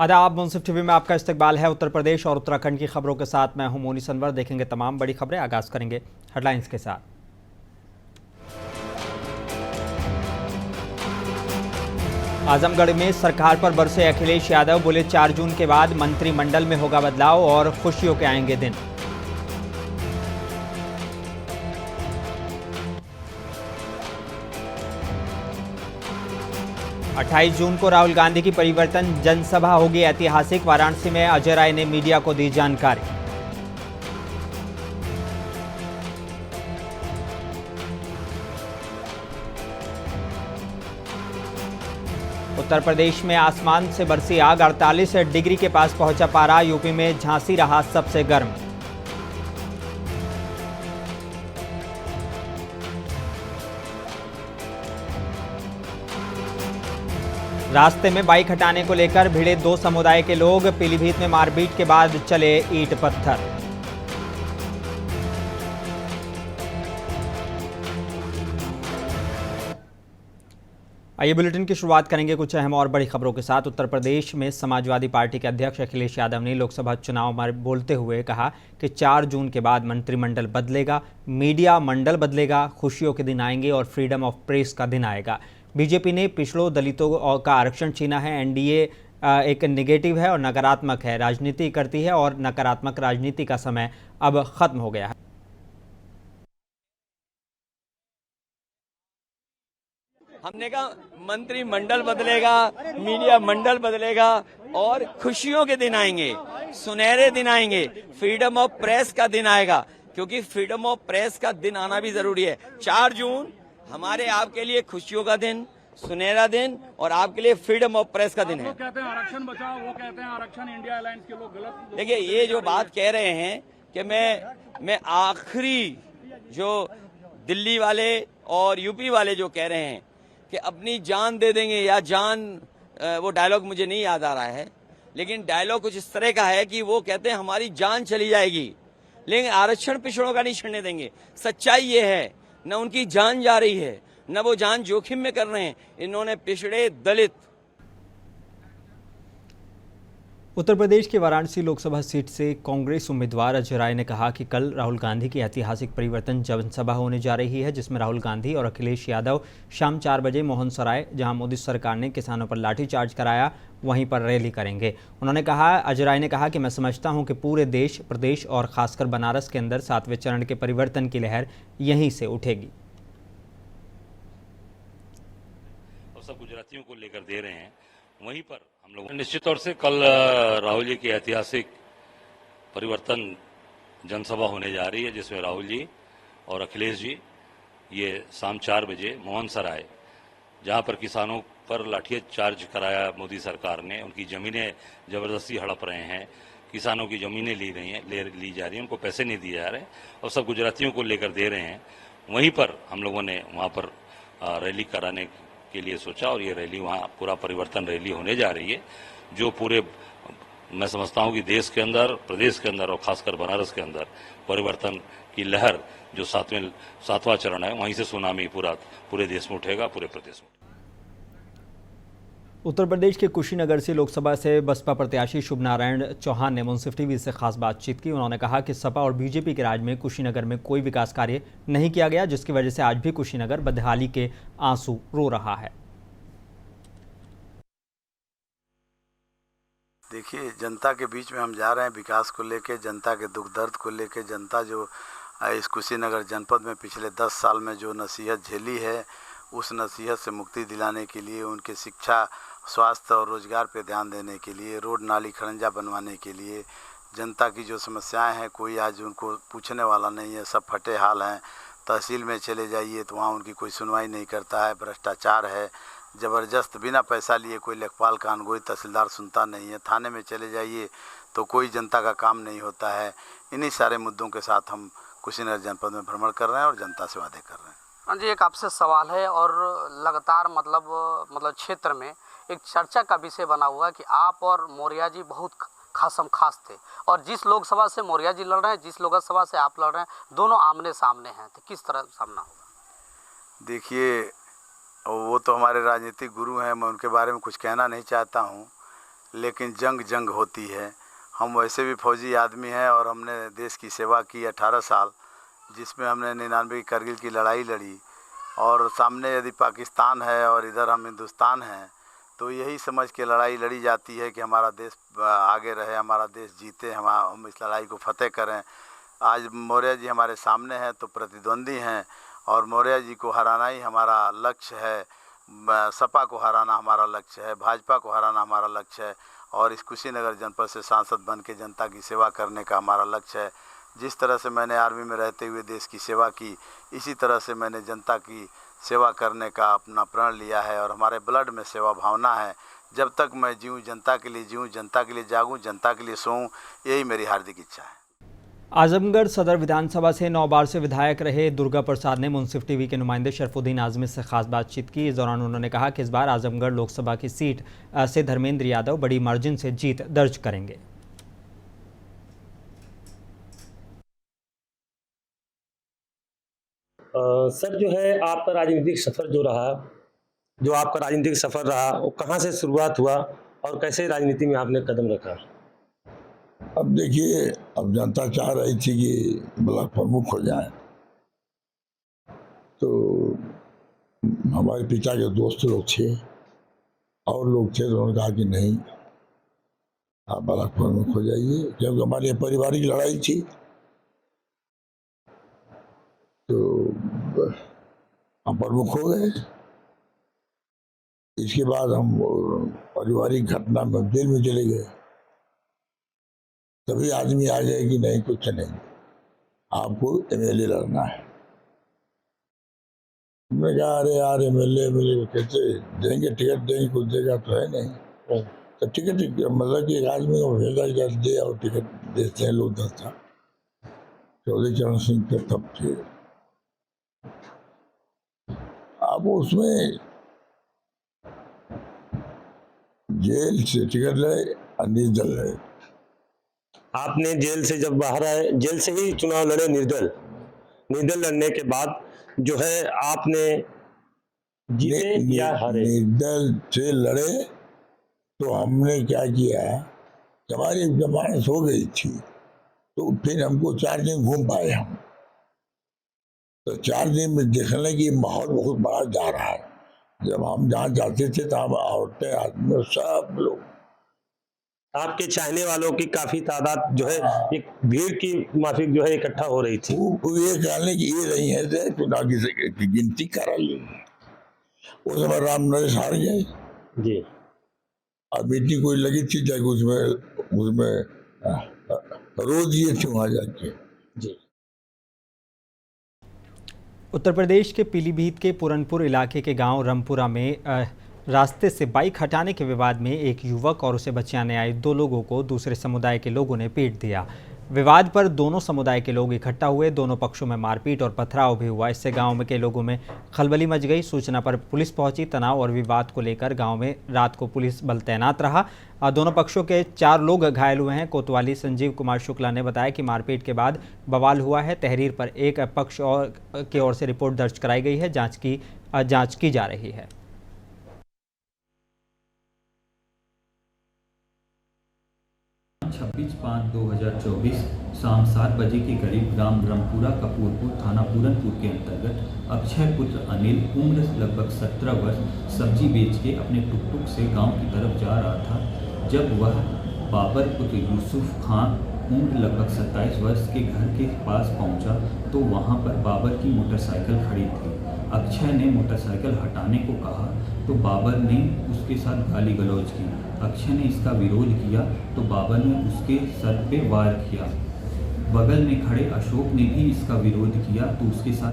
आदाब। मुंसिफ टीवी में आपका इस्तकबाल है। उत्तर प्रदेश और उत्तराखंड की खबरों के साथ मैं हूं मोनी सनवर। देखेंगे तमाम बड़ी खबरें। आगाज करेंगे हेडलाइंस के साथ। आजमगढ़ में सरकार पर बरसे अखिलेश यादव, बोले 4 जून के बाद मंत्रिमंडल में होगा बदलाव और खुशियों के आएंगे दिन। अट्ठाईस जून को राहुल गांधी की परिवर्तन जनसभा होगी ऐतिहासिक। वाराणसी में अजय राय ने मीडिया को दी जानकारी। उत्तर प्रदेश में आसमान से बरसी आग, 48 डिग्री के पास पहुंचा पारा। यूपी में झांसी रहा सबसे गर्म। रास्ते में बाइक हटाने को लेकर भिड़े 2 समुदाय के लोग। पीलीभीत में मारपीट के बाद चले ईंट पत्थर। आइए बुलेटिन की शुरुआत करेंगे कुछ अहम और बड़ी खबरों के साथ। उत्तर प्रदेश में समाजवादी पार्टी के अध्यक्ष अखिलेश यादव ने लोकसभा चुनाव में बोलते हुए कहा कि 4 जून के बाद मंत्रिमंडल बदलेगा, मीडिया मंडल बदलेगा, खुशियों के दिन आएंगे और फ्रीडम ऑफ प्रेस का दिन आएगा। बीजेपी ने पिछड़ों दलितों का आरक्षण छीना है। एनडीए एक नेगेटिव है और नकारात्मक है, राजनीति करती है और नकारात्मक राजनीति का समय अब खत्म हो गया है। हमने कहा मंत्रिमंडल बदलेगा, मीडिया मंडल बदलेगा और खुशियों के दिन आएंगे, सुनहरे दिन आएंगे, फ्रीडम ऑफ प्रेस का दिन आएगा, क्योंकि फ्रीडम ऑफ प्रेस का दिन आना भी जरूरी है। 4 जून हमारे आपके लिए खुशियों का दिन, सुनहरा दिन और आपके लिए फ्रीडम ऑफ प्रेस का दिन है। कहते हैं आरक्षण बचाओ, वो कहते हैं आरक्षण इंडिया अलायंस के लोग गलत। देखिए, ये जो बात कह रहे हैं कि मैं आखिरी जो दिल्ली वाले और यूपी वाले जो कह रहे हैं कि अपनी जान दे देंगे या जान, वो डायलॉग मुझे नहीं याद आ रहा है, लेकिन डायलॉग कुछ इस तरह का है कि वो कहते हैं हमारी जान चली जाएगी लेकिन आरक्षण पिछड़ों का नहीं छीनने देंगे। सच्चाई ये है, न उनकी जान जा रही है, न वो जान जोखिम में कर रहे हैं। इन्होंने पिछड़े, दलित। उत्तर प्रदेश के वाराणसी लोकसभा सीट से कांग्रेस उम्मीदवार अजय राय ने कहा कि कल राहुल गांधी की ऐतिहासिक परिवर्तन जनसभा होने जा रही है, जिसमें राहुल गांधी और अखिलेश यादव शाम 4 बजे मोहन सराय, जहां मोदी सरकार ने किसानों पर लाठीचार्ज कराया, वहीं पर रैली करेंगे। उन्होंने कहा, अजय राय ने कहा कि मैं समझता हूं कि पूरे देश, प्रदेश और खासकर बनारस के अंदर 7वें चरण के परिवर्तन की लहर यहीं से उठेगी। सब गुजरातियों को लेकर दे रहे हैं, वहीं पर हम लोग निश्चित तौर से कल राहुल जी की ऐतिहासिक परिवर्तन जनसभा होने जा रही है, जिसमें राहुल जी और अखिलेश जी ये शाम 4 बजे मोहन सराय, जहां पर किसानों पर लाठीचार्ज कराया मोदी सरकार ने, उनकी जमीनें जबरदस्ती हड़प रहे हैं, किसानों की जमीनें ली जा रही हैं, उनको पैसे नहीं दिए जा रहे और सब गुजरातियों को लेकर दे रहे हैं। वहीं पर हम लोगों ने वहां पर रैली कराने के लिए सोचा और ये रैली, वहाँ पूरा परिवर्तन रैली होने जा रही है, जो पूरे मैं समझता हूँ कि देश के अंदर, प्रदेश के अंदर और खासकर बनारस के अंदर परिवर्तन की लहर जो 7वां चरण है, वहीं से सुनामी पूरे देश में उठेगा, पूरे प्रदेश में। उत्तर प्रदेश के कुशीनगर से लोकसभा से बसपा प्रत्याशी शुभ नारायण चौहान ने मुंसिफ टीवी से खास बातचीत की। उन्होंने कहा कि सपा और बीजेपी के राज में कुशीनगर में कोई विकास कार्य नहीं किया गया, जिसकी वजह से आज भी कुशीनगर बदहाली के आंसू रो रहा है। देखिए, जनता के बीच में हम जा रहे हैं, विकास को लेके, जनता के दुख दर्द को लेके। जनता जो इस कुशीनगर जनपद में पिछले 10 साल में जो नसीहत झेली है, उस नसीहत से मुक्ति दिलाने के लिए, उनके शिक्षा, स्वास्थ्य और रोजगार पे ध्यान देने के लिए, रोड नाली खड़ंजा बनवाने के लिए, जनता की जो समस्याएं हैं कोई आज उनको पूछने वाला नहीं है, सब फटे हाल हैं। तहसील में चले जाइए तो वहाँ उनकी कोई सुनवाई नहीं करता है, भ्रष्टाचार है ज़बरदस्त, बिना पैसा लिए कोई लेखपाल का अनगोई तहसीलदार सुनता नहीं है। थाने में चले जाइए तो कोई जनता का काम नहीं होता है। इन्हीं सारे मुद्दों के साथ हम कुशीनगर जनपद में भ्रमण कर रहे हैं और जनता से वादे कर रहे हैं। हाँ जी, एक आपसे सवाल है और लगातार मतलब क्षेत्र में एक चर्चा का विषय बना हुआ है कि आप और मौर्य जी बहुत खास थे, और जिस लोकसभा से मौर्य जी लड़ रहे हैं, जिस लोकसभा से आप लड़ रहे हैं, दोनों आमने सामने हैं, तो किस तरह सामना होगा? देखिए, वो तो हमारे राजनीतिक गुरु हैं, मैं उनके बारे में कुछ कहना नहीं चाहता हूँ, लेकिन जंग जंग होती है। हम वैसे भी फौजी आदमी हैं और हमने देश की सेवा की 18 साल, जिसमें हमने 99 की करगिल की लड़ाई लड़ी। और सामने यदि पाकिस्तान है और इधर हम हिंदुस्तान हैं, तो यही समझ के लड़ाई लड़ी जाती है कि हमारा देश आगे रहे, हमारा देश जीते, हम इस लड़ाई को फतेह करें। आज मौर्य जी हमारे सामने हैं तो प्रतिद्वंदी हैं, और मौर्य जी को हराना ही हमारा लक्ष्य है। सपा को हराना हमारा लक्ष्य है, भाजपा को हराना हमारा लक्ष्य है, और इस कुशीनगर जनपद से सांसद बन के जनता की सेवा करने का हमारा लक्ष्य है। जिस तरह से मैंने आर्मी में रहते हुए देश की सेवा की, इसी तरह से मैंने जनता की सेवा करने का अपना प्रण लिया है, और हमारे ब्लड में सेवा भावना है। जब तक मैं जीऊँ जनता के लिए जीऊँ, जनता के लिए जागूँ, जनता के लिए सोऊं, यही मेरी हार्दिक इच्छा है। आजमगढ़ सदर विधानसभा से 9 बार से विधायक रहे दुर्गा प्रसाद ने मुंसिफ टीवी के नुमाइंदे शरफुद्दीन आजमी से खास बातचीत की। इस दौरान उन्होंने कहा कि इस बार आजमगढ़ लोकसभा की सीट से धर्मेंद्र यादव बड़ी मार्जिन से जीत दर्ज करेंगे। सर, जो है आपका राजनीतिक सफ़र रहा, वो कहाँ से शुरुआत हुआ और कैसे राजनीति में आपने कदम रखा? अब देखिए, अब जनता चाह रही थी कि ब्लॉक प्रमुख हो जाए, तो हमारे पिता के दोस्त लोग थे और लोग थे, तो उन्होंने कहा कि नहीं, आप ब्लॉक प्रमुख हो जाइए, क्योंकि हमारी पारिवारिक लड़ाई थी। तो हम प्रमुख हो गए। इसके बाद हम पारिवारिक घटना में जेल में चले गए। तभी आदमी आ जाए कि नहीं, कुछ नहीं, आपको एमएलए लड़ना है। मैं कहा, अरे यार, एमएलए कैसे देंगे, टिकट देंगे, कुछ देगा तो है नहीं। तो टिकट मतलब कि एक आदमी को भेजा दे और टिकट देते हैं लोग। 10 था, चौधरी चरण सिंह के तब थे। अब उसमें जेल से टिकट लड़े और निर्दल लड़े। आपने जेल से जब बाहर आए, जेल से ही चुनाव लड़े निर्दल लड़ने के बाद जो है आपने जीते या हारे? निर्दल से लड़े तो हमने क्या किया, हमारी जमानत हो गई थी, तो फिर हमको 4 दिन घूम पाए हम। तो 4 दिन में देखने की माहौल बहुत बड़ा जा रहा है। जब हम जहाँ जाते थे तो हम औरतें, आदमी, सब लोग, आपके चाहने वालों की काफी तादाद जो है एक भीड़ की माफिक जो है इकट्ठा हो रही थी। वो ये कहने की ये नहीं है चुनाव की गिनती करा ली। उस समय राम नरेश हार गए जी। और मीटिंग कोई लगी थी, जाके उसमें रोज दिए थे वहाँ जाके जी। उत्तर प्रदेश के पीलीभीत के पूरनपुर इलाके के गांव रमपुरा में रास्ते से बाइक हटाने के विवाद में एक युवक और उसे बचाने आए 2 लोगों को दूसरे समुदाय के लोगों ने पीट दिया। विवाद पर दोनों समुदाय के लोग इकट्ठा हुए, दोनों पक्षों में मारपीट और पथराव भी हुआ। इससे गांव के लोगों में खलबली मच गई। सूचना पर पुलिस पहुंची। तनाव और विवाद को लेकर गांव में रात को पुलिस बल तैनात रहा। दोनों पक्षों के 4 लोग घायल हुए हैं। कोतवाली संजीव कुमार शुक्ला ने बताया कि मारपीट के बाद बवाल हुआ है। तहरीर पर एक पक्ष की ओर से रिपोर्ट दर्ज कराई गई है। जाँच की जा रही है। 26/5/2024 शाम 7 बजे के करीब ग्राम रमपुरा कपूरपुर थाना पूरनपुर के अंतर्गत अक्षय पुत्र अनिल उम्र लगभग 17 वर्ष सब्जी बेच के अपने टुकटुक से गांव की तरफ जा रहा था। जब वह बाबर पुत्र यूसुफ खान उम्र लगभग 27 वर्ष के घर के पास पहुंचा तो वहां पर बाबर की मोटरसाइकिल खड़ी थी। अक्षय ने मोटरसाइकिल हटाने को कहा तो बाबर ने उसके साथ गाली गलौज की। अक्षय ने इसका विरोध किया तो बाबर ने उसके सर पे वार किया। बगल में खड़े अशोक ने भी इसका विरोध किया तो उसके साथ।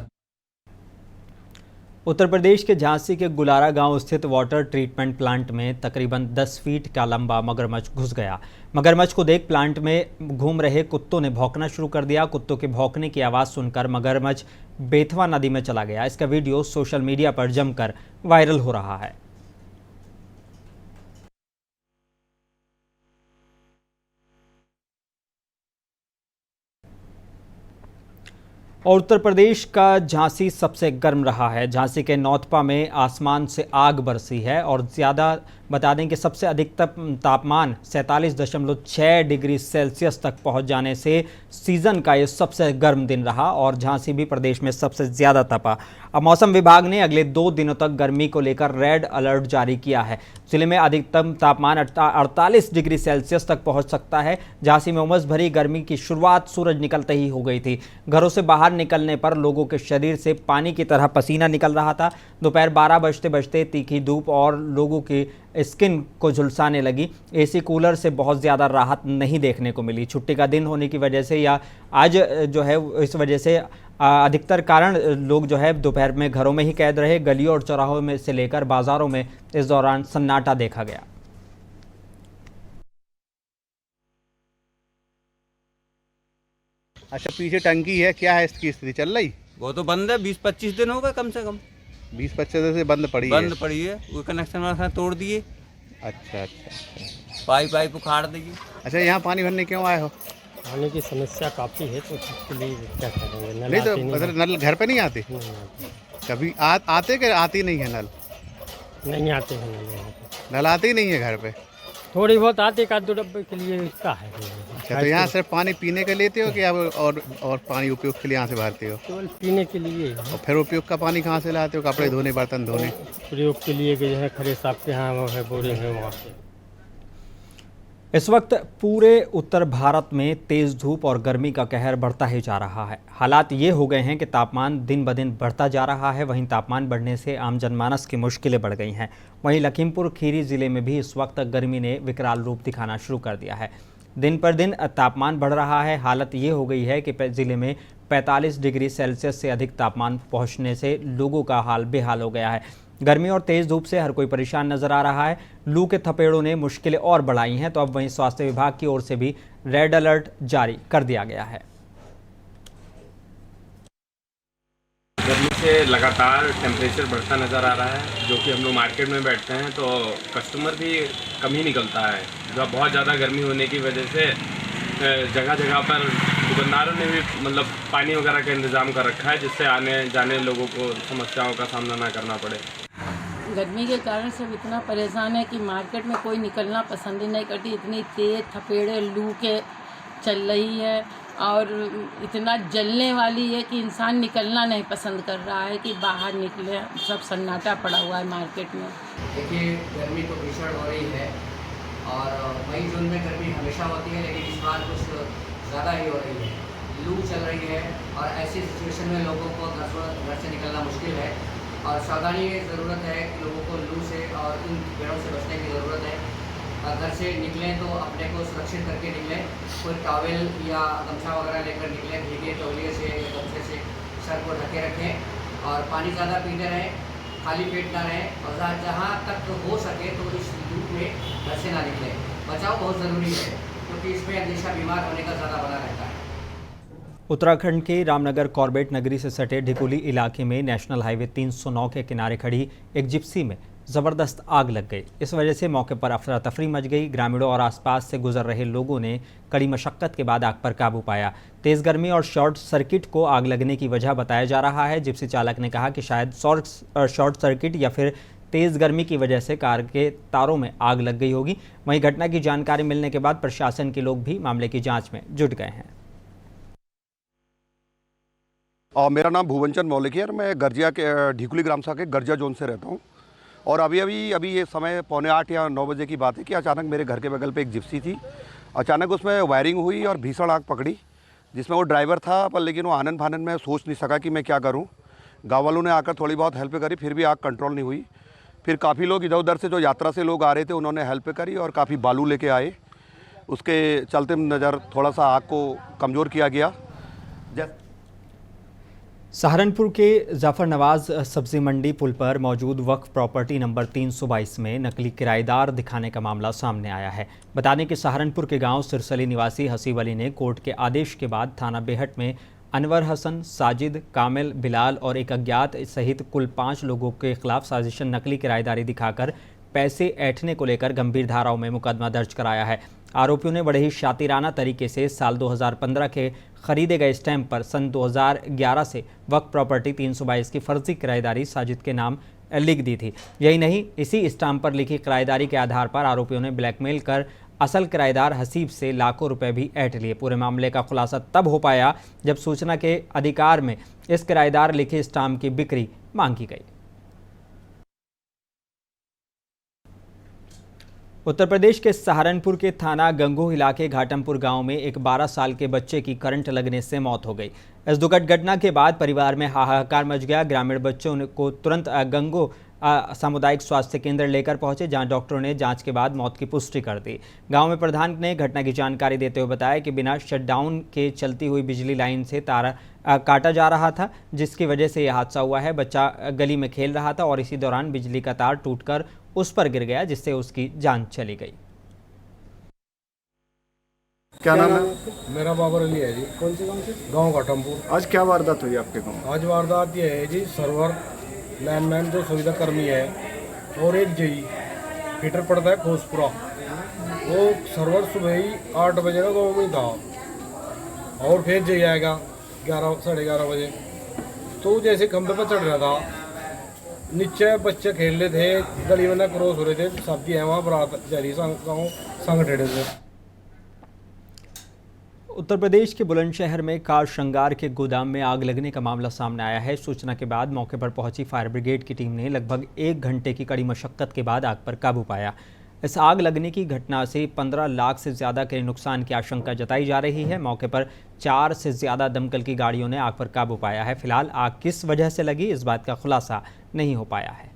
उत्तर प्रदेश के झांसी के गुलारा गांव स्थित वाटर ट्रीटमेंट प्लांट में तकरीबन 10 फीट का लंबा मगरमच्छ घुस गया। मगरमच्छ को देख प्लांट में घूम रहे कुत्तों ने भौंकना शुरू कर दिया। कुत्तों के भौंकने की आवाज़ सुनकर मगरमच्छ बेतवा नदी में चला गया। इसका वीडियो सोशल मीडिया पर जमकर वायरल हो रहा है। और उत्तर प्रदेश का झांसी सबसे गर्म रहा है। झांसी के नौतपा में आसमान से आग बरसी है और ज़्यादा बता दें कि सबसे अधिकतम तापमान 47.6 डिग्री सेल्सियस तक पहुंच जाने से सीज़न का ये सबसे गर्म दिन रहा और झांसी भी प्रदेश में सबसे ज़्यादा तपा। अब मौसम विभाग ने अगले 2 दिनों तक गर्मी को लेकर रेड अलर्ट जारी किया है। जिले में अधिकतम तापमान 48 डिग्री सेल्सियस तक पहुंच सकता है। झांसी में उमस भरी गर्मी की शुरुआत सूरज निकलते ही हो गई थी। घरों से बाहर निकलने पर लोगों के शरीर से पानी की तरह पसीना निकल रहा था। दोपहर 12 बजते बजते तीखी धूप और लोगों की स्किन को झुलसाने लगी। एसी कूलर से बहुत ज़्यादा राहत नहीं देखने को मिली। छुट्टी का दिन होने की वजह से या आज जो है इस वजह से अधिकतर कारण लोग जो है दोपहर में घरों में ही कैद रहे। गलियों और चौराहों में से लेकर बाजारों में इस दौरान सन्नाटा देखा गया। अच्छा, पीछे टंकी है, क्या है इसकी स्थिति? चल रही? वो तो बंद है, 20-25 दिन हो गए कम से कम। 20-25 दिन से बंद पड़ी है। वो कनेक्शन वाला तोड़ दिए। अच्छा। पाइप उखाड़ दिए। अच्छा, यहाँ पानी भरने क्यों आए हो? पानी की समस्या काफ़ी है, तो उसके लिए क्या करेंगे? नहीं तो मतलब नल घर पे नहीं आते? कभी आते कि आती नहीं है नल? नहीं आते हैं नल आते ही नहीं है घर पे? थोड़ी बहुत आते, एक आध 2 डब्बे के लिए क्या है। अच्छा, तो यहाँ सिर्फ पानी पीने के लेते हो कि अब और पानी उपयोग के लिए यहाँ से भरते हो? केवल पीने के लिए। और फिर उपयोग का पानी कहाँ से लाते हो? कपड़े धोने, बर्तन धोने? प्रयोग के लिए जो है खरे साहब के यहाँ वो है बोरिंग है, वहाँ से। इस वक्त पूरे उत्तर भारत में तेज धूप और गर्मी का कहर बढ़ता ही जा रहा है। हालात ये हो गए हैं कि तापमान दिन ब दिन बढ़ता जा रहा है। वहीं तापमान बढ़ने से आम जनमानस की मुश्किलें बढ़ गई हैं। वहीं लखीमपुर खीरी जिले में भी इस वक्त गर्मी ने विकराल रूप दिखाना शुरू कर दिया है। दिन पर दिन तापमान बढ़ रहा है। हालत ये हो गई है कि जिले में 45 डिग्री सेल्सियस से अधिक तापमान पहुँचने से लोगों का हाल बेहाल हो गया है। गर्मी और तेज धूप से हर कोई परेशान नजर आ रहा है। लू के थपेड़ों ने मुश्किलें और बढ़ाई हैं, तो अब वहीं स्वास्थ्य विभाग की ओर से भी रेड अलर्ट जारी कर दिया गया है। गर्मी से लगातार टेम्परेचर बढ़ता नज़र आ रहा है, जो कि हम लोग मार्केट में बैठते हैं तो कस्टमर भी कम ही निकलता है। जब बहुत ज़्यादा गर्मी होने की वजह से जगह जगह पर दुकानदारों ने भी मतलब पानी वगैरह का इंतज़ाम कर रखा है, जिससे आने जाने लोगों को समस्याओं का सामना ना करना पड़े। गर्मी के कारण सब इतना परेशान है कि मार्केट में कोई निकलना पसंद ही नहीं करती। इतनी तेज थपेड़े लू के चल रही है और इतना जलने वाली है कि इंसान निकलना नहीं पसंद कर रहा है कि बाहर निकले। सब सन्नाटा पड़ा हुआ है मार्केट में। देखिए, गर्मी तो भीषण हो रही है और मई जून में गर्मी हमेशा होती है, लेकिन इस बार कुछ ज़्यादा ही हो रही है। लू चल रही है और ऐसी सिचुएशन में लोगों को घर से निकलना मुश्किल है और सावधानी की ज़रूरत है कि लोगों को लू से और इन पेड़ों से बचने की ज़रूरत है। घर से निकलें तो अपने को सुरक्षित करके निकलें। कोई टॉवेल या गमछा वगैरह लेकर निकलें। भीगे तौलिए से या गमछे से सर को ढके रखें और पानी ज़्यादा पीते रहें, खाली पेट ना रहें और जहाँ तक हो सके तो इस धूप में घर से ना निकलें। बचाव बहुत ज़रूरी है क्योंकि इसमें अंदेशा बीमार होने का ज़्यादा बना रहता है। उत्तराखंड के रामनगर कॉर्बेट नगरी से सटे ढिकुली इलाके में नेशनल हाईवे 309 के किनारे खड़ी एक जिप्सी में ज़बरदस्त आग लग गई। इस वजह से मौके पर अफरा तफरी मच गई। ग्रामीणों और आसपास से गुजर रहे लोगों ने कड़ी मशक्क़त के बाद आग पर काबू पाया। तेज़ गर्मी और शॉर्ट सर्किट को आग लगने की वजह बताया जा रहा है। जिप्सी चालक ने कहा कि शायद शॉर्ट सर्किट या फिर तेज़ गर्मी की वजह से कार के तारों में आग लग गई होगी। वहीं घटना की जानकारी मिलने के बाद प्रशासन के लोग भी मामले की जाँच में जुट गए हैं। और मेरा नाम भुवनचंद मौलिक है और मैं गर्जिया के ढिकुली ग्राम सभा के गर्जिया जोन से रहता हूँ। और अभी ये समय 7:45 या 9 बजे की बात है कि अचानक मेरे घर के बगल पे एक जिप्सी थी। अचानक उसमें वायरिंग हुई और भीषण आग पकड़ी, जिसमें वो ड्राइवर था पर लेकिन वो आनन फानन में सोच नहीं सका कि मैं क्या करूँ। गाँव वालों ने आकर थोड़ी बहुत हेल्प करी, फिर भी आग कंट्रोल नहीं हुई। फिर काफ़ी लोग इधर उधर से जो यात्रा से लोग आ रहे थे उन्होंने हेल्प करी और काफ़ी बालू लेके आए। उसके चलते नज़र थोड़ा सा आग को कमज़ोर किया गया। सहारनपुर के जाफर नवाज सब्जी मंडी पुल पर मौजूद वक्फ प्रॉपर्टी नंबर 322 में नकली किराएदार दिखाने का मामला सामने आया है। बता दें कि सहारनपुर के गांव सिरसली निवासी हसीब अली ने कोर्ट के आदेश के बाद थाना बेहट में अनवर हसन, साजिद, कामिल, बिलाल और एक अज्ञात सहित कुल 5 लोगों के खिलाफ साजिशन नकली किराएदारी दिखाकर पैसे ऐंठने को लेकर गंभीर धाराओं में मुकदमा दर्ज कराया है। आरोपियों ने बड़े ही शातिराना तरीके से साल 2015 के खरीदे गए स्टैंप पर सन 2011 से वक्फ प्रॉपर्टी 322 की फर्जी किराएदारी साजिद के नाम लिख दी थी। यही नहीं, इसी स्टाम्प पर लिखी किराएदारी के आधार पर आरोपियों ने ब्लैकमेल कर असल किराएदार हसीब से लाखों रुपए भी ऐंठ लिए। पूरे मामले का खुलासा तब हो पाया जब सूचना के अधिकार में इस किराएदार लिखे स्टाम्प की बिक्री मांगी गई। उत्तर प्रदेश के सहारनपुर के थाना गंगोह इलाके घाटमपुर गांव में एक 12 साल के बच्चे की करंट लगने से मौत हो गई। इस दुखद घटना के बाद परिवार में हाहाकार मच गया। ग्रामीण बच्चों को तुरंत गंगोह सामुदायिक स्वास्थ्य केंद्र लेकर पहुंचे, जहां डॉक्टरों ने जांच के बाद मौत की पुष्टि कर दी। गांव में प्रधान ने घटना की जानकारी देते हुए बताया कि बिना शटडाउन के चलती हुई बिजली लाइन से तार काटा जा रहा था, जिसकी वजह से यह हादसा हुआ है। बच्चा गली में खेल रहा था और इसी दौरान बिजली का तार टूटकर उस पर गिर गया, जिससे उसकी जान चली गई। क्या नाम है? मेरा बाबर अली है जी। कौन से गांव घाटमपुर। आज क्या वारदात हुई आपके गांव? आज वारदात ये है जी, सर्वर लाइनमैन जो सुविधा कर्मी है और एक जेई फिटर पड़ता है खोसपुरा, वो सर्वर सुबह ही 8 बजे का गाँव में था और फिर जेई आएगा 11 साढ़े 11 बजे। तो जैसे खंभे पर चढ़ रहा था, नीचे बच्चे खेल रहे थे, गली में ना क्रॉस हो रहे थे, सब्जी है वहाँ बरात जा रही गाँव संगठेड़े से। उत्तर प्रदेश के बुलंदशहर में कार श्रृंगार के गोदाम में आग लगने का मामला सामने आया है। सूचना के बाद मौके पर पहुंची फायर ब्रिगेड की टीम ने लगभग 1 घंटे की कड़ी मशक्कत के बाद आग पर काबू पाया। इस आग लगने की घटना से 15 लाख से ज़्यादा के नुकसान की आशंका जताई जा रही है। मौके पर 4 से ज़्यादा दमकल की गाड़ियों ने आग पर काबू पाया है। फिलहाल आग किस वजह से लगी, इस बात का खुलासा नहीं हो पाया है।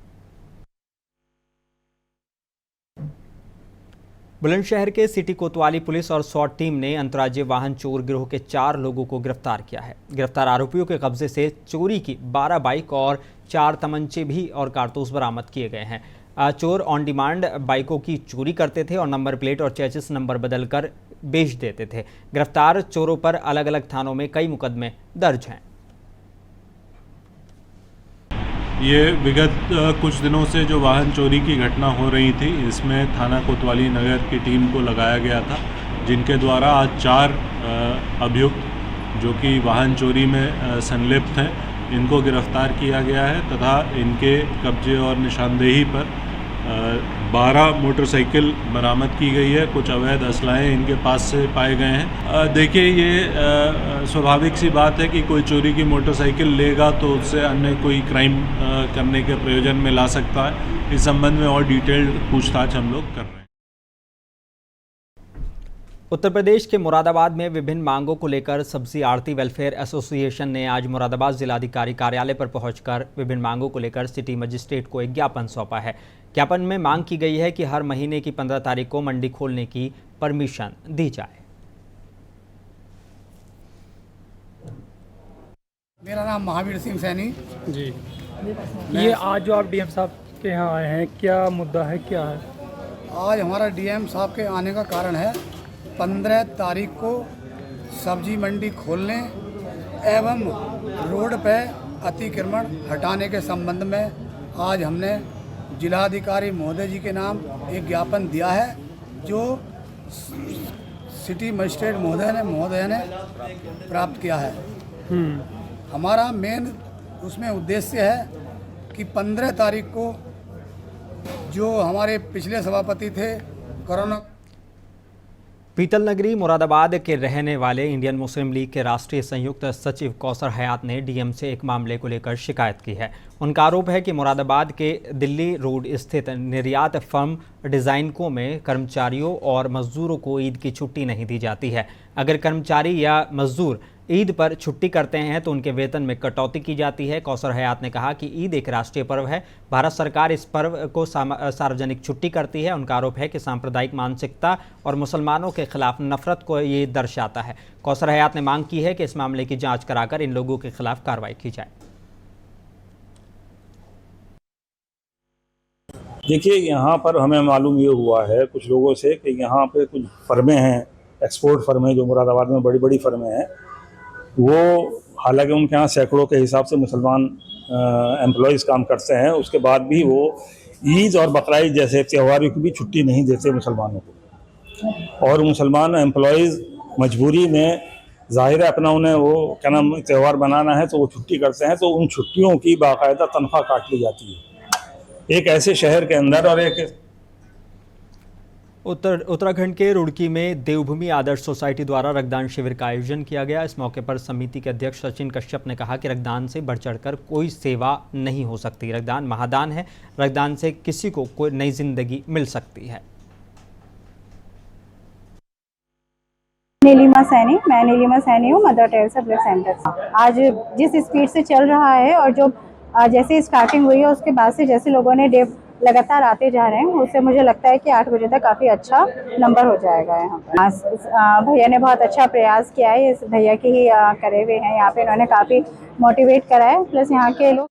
बुलंदशहर के सिटी कोतवाली पुलिस और SWAT टीम ने अंतर्राज्यीय वाहन चोर गिरोह के 4 लोगों को गिरफ्तार किया है। गिरफ्तार आरोपियों के कब्जे से चोरी की 12 बाइक और 4 तमंचे भी और कारतूस बरामद किए गए हैं। चोर ऑन डिमांड बाइकों की चोरी करते थे और नंबर प्लेट और चेसिस नंबर बदलकर बेच देते थे। गिरफ्तार चोरों पर अलग अलग थानों में कई मुकदमे दर्ज हैं। ये विगत कुछ दिनों से जो वाहन चोरी की घटना हो रही थी, इसमें थाना कोतवाली नगर की टीम को लगाया गया था, जिनके द्वारा आज 4 अभियुक्त जो कि वाहन चोरी में संलिप्त हैं, इनको गिरफ्तार किया गया है तथा इनके कब्जे और निशानदेही पर 12 मोटरसाइकिल बरामद की गई है। कुछ अवैध असलाहें इनके पास से पाए गए हैं। देखिए, ये स्वाभाविक सी बात है कि कोई चोरी की मोटरसाइकिल लेगा तो उससे अन्य कोई क्राइम करने के प्रयोजन में ला सकता है। इस संबंध में और डिटेल्ड पूछताछ हम लोग कर रहे हैं। उत्तर प्रदेश के मुरादाबाद में विभिन्न मांगों को लेकर सब्जी आड़ती वेलफेयर एसोसिएशन ने आज मुरादाबाद जिलाधिकारी कार्यालय पर पहुंचकर विभिन्न मांगों को लेकर सिटी मजिस्ट्रेट को एक ज्ञापन सौंपा है। ज्ञापन में मांग की गई है कि हर महीने की 15 तारीख को मंडी खोलने की परमिशन दी जाए। मेरा नाम महावीर सिंह सैनी जी। ये आज जो आप डीएम साहब के यहाँ आए हैं, क्या मुद्दा है, क्या है? आज हमारा डीएम साहब के आने का कारण है 15 तारीख को सब्जी मंडी खोलने एवं रोड पे अतिक्रमण हटाने के संबंध में आज हमने जिलाधिकारी महोदय जी के नाम एक ज्ञापन दिया है, जो सिटी मजिस्ट्रेट महोदय ने प्राप्त किया है। हमारा मेन उसमें उद्देश्य है कि 15 तारीख को जो हमारे पिछले सभापति थे कोरोना पीतल नगरी मुरादाबाद के रहने वाले इंडियन मुस्लिम लीग के राष्ट्रीय संयुक्त सचिव कौसर हयात ने डीएम से एक मामले को लेकर शिकायत की है। उनका आरोप है कि मुरादाबाद के दिल्ली रोड स्थित निर्यात फर्म डिज़ाइनको में कर्मचारियों और मजदूरों को ईद की छुट्टी नहीं दी जाती है। अगर कर्मचारी या मजदूर ईद पर छुट्टी करते हैं तो उनके वेतन में कटौती की जाती है। कौसर हयात ने कहा कि ईद एक राष्ट्रीय पर्व है, भारत सरकार इस पर्व को सार्वजनिक छुट्टी करती है। उनका आरोप है कि सांप्रदायिक मानसिकता और मुसलमानों के खिलाफ नफरत को ये दर्शाता है। कौसर हयात ने मांग की है कि इस मामले की जांच कराकर इन लोगों के खिलाफ कार्रवाई की जाए। देखिए, यहाँ पर हमें मालूम ये हुआ है कुछ लोगों से कि यहाँ पे कुछ फर्में हैं, एक्सपोर्ट फर्में जो मुरादाबाद में बड़ी बड़ी फर्में हैं, वो हालांकि उनके यहाँ सैकड़ों के हिसाब से मुसलमान एम्प्लॉयज़ काम करते हैं, उसके बाद भी वो ईद और बकरीद जैसे त्योहारों की भी छुट्टी नहीं देते मुसलमानों को। और मुसलमान एम्प्लॉयज़ मजबूरी में ज़ाहिर है अपना उन्हें वो क्या नाम त्यौहार बनाना है तो वो छुट्टी करते हैं, तो उन छुट्टियों की बाकायदा तनख्वाह काट ली जाती है। एक ऐसे शहर के अंदर और एक उत्तराखंड के रुड़की में देवभूमि आदर्श सोसाइटी द्वारा रक्तदान शिविर का आयोजन किया गया। इस मौके पर समिति के अध्यक्ष सचिन कश्यप ने कहा कि रक्तदान से बढ़ चढ़कर कोई सेवा नहीं हो सकती। रक्तदान महादान है। रक्तदान से किसी को कोई नई जिंदगी मिल सकती है। नीलिमा सैनी, मैं नीलिमा सैनी हूँ, मदर टेरेसा ब्लड सेंटर से। आज जिस स्पीड से चल रहा है और जो जैसे स्टार्टिंग हुई है उसके बाद से जैसे लोगों ने डे लगातार आते जा रहे हैं, उससे मुझे लगता है कि 8 बजे तक काफ़ी अच्छा नंबर हो जाएगा यहाँ पर। भैया ने बहुत अच्छा प्रयास किया है, इस भैया की ही करे हुए हैं यहाँ पे। इन्होंने काफ़ी मोटिवेट करा है, प्लस यहाँ के लोग।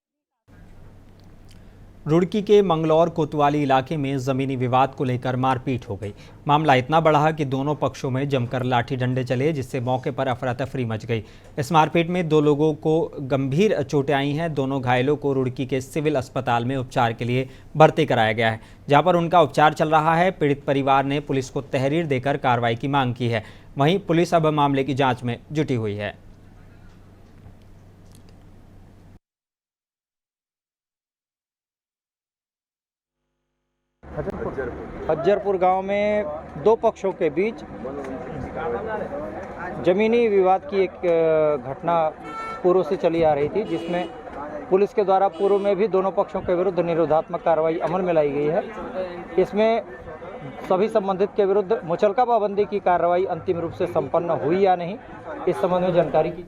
रुड़की के मंगलौर कोतवाली इलाके में ज़मीनी विवाद को लेकर मारपीट हो गई। मामला इतना बढ़ा कि दोनों पक्षों में जमकर लाठी डंडे चले, जिससे मौके पर अफरा तफरी मच गई। इस मारपीट में 2 लोगों को गंभीर चोटें आई हैं। दोनों घायलों को रुड़की के सिविल अस्पताल में उपचार के लिए भर्ती कराया गया है, जहां पर उनका उपचार चल रहा है। पीड़ित परिवार ने पुलिस को तहरीर देकर कार्रवाई की मांग की है। वहीं पुलिस अब मामले की जाँच में जुटी हुई है। हज्जरपुर गांव में 2 पक्षों के बीच ज़मीनी विवाद की एक घटना पूर्व से चली आ रही थी, जिसमें पुलिस के द्वारा पूर्व में भी दोनों पक्षों के विरुद्ध निरोधात्मक कार्रवाई अमल में लाई गई है। इसमें सभी संबंधित के विरुद्ध मुचलका पाबंदी की कार्रवाई अंतिम रूप से संपन्न हुई या नहीं, इस संबंध में जानकारी की।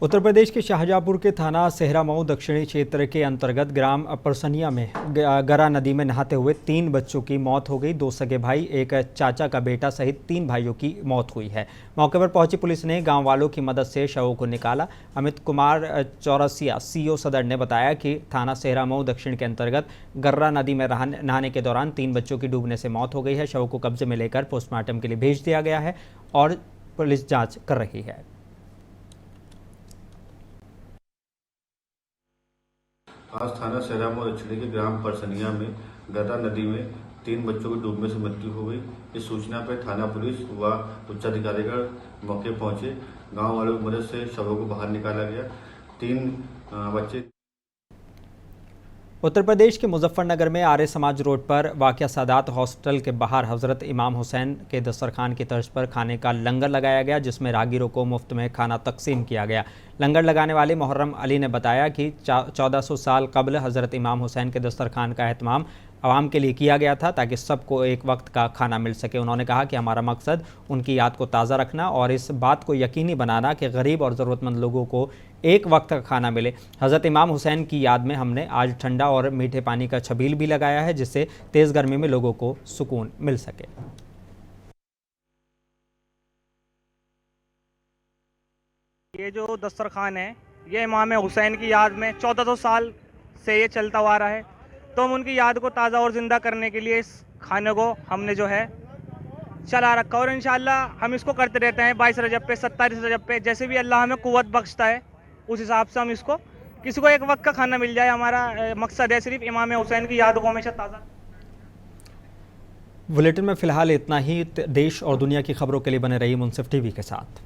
उत्तर प्रदेश के शाहजहाँपुर के थाना सेहरामऊ दक्षिणी क्षेत्र के अंतर्गत ग्राम परसनिया में गरा नदी में नहाते हुए 3 बच्चों की मौत हो गई। 2 सगे भाई, एक चाचा का बेटा सहित 3 भाइयों की मौत हुई है। मौके पर पहुंची पुलिस ने गांव वालों की मदद से शवों को निकाला। अमित कुमार चौरसिया सीओ सदर ने बताया कि थाना सेहरामऊ दक्षिण के अंतर्गत गर्रा नदी में नहाने के दौरान 3 बच्चों की डूबने से मौत हो गई है। शवों को कब्जे में लेकर पोस्टमार्टम के लिए भेज दिया गया है और पुलिस जाँच कर रही है। आज थाना सेहरामऊ दक्षिणी के ग्राम परसनिया में गर्रा नदी में 3 बच्चों की डूबने से मृत्यु हो गई। इस सूचना पर थाना पुलिस व उच्चाधिकारीगण मौके पहुंचे। गांव वालों की मदद से शवों को बाहर निकाला गया। 3 बच्चे। उत्तर प्रदेश के मुजफ्फरनगर में आर्य समाज रोड पर वाक़या सादात हॉस्टल के बाहर हज़रत इमाम हुसैन के दस्तरखान की तर्ज पर खाने का लंगर लगाया गया, जिसमें राहगीरों को मुफ्त में खाना तकसीम किया गया। लंगर लगाने वाले मोहर्रम अली ने बताया कि 1400 साल कबल हज़रत इमाम हुसैन के दस्तरखान का एहतमाम आवाम के लिए किया गया था ताकि सबको एक वक्त का खाना मिल सके। उन्होंने कहा कि हमारा मकसद उनकी याद को ताज़ा रखना और इस बात को यकीनी बनाना कि गरीब और ज़रूरतमंद लोगों को एक वक्त का खाना मिले। हज़रत इमाम हुसैन की याद में हमने आज ठंडा और मीठे पानी का छबील भी लगाया है, जिससे तेज़ गर्मी में लोगों को सुकून मिल सके। ये जो दस्तरखान है, ये इमाम हुसैन की याद में 1400 साल से ये चलता हुआ रहा है, तो हम उनकी याद को ताज़ा और ज़िंदा करने के लिए इस खाने को हमने जो है चला रखा और इंशाल्लाह हम इसको करते रहते हैं। 22 रजब पे, 27 रजब पे, जैसे भी अल्लाह हमें कुव्वत बख्शता है उस हिसाब से हम इसको किसी को एक वक्त का खाना मिल जाए, हमारा मकसद है सिर्फ इमाम हुसैन की याद को हमेशा ताज़ा। बुलेटिन में फ़िलहाल इतना ही। देश और दुनिया की खबरों के लिए बने रहिए मुंसिफ टीवी के साथ।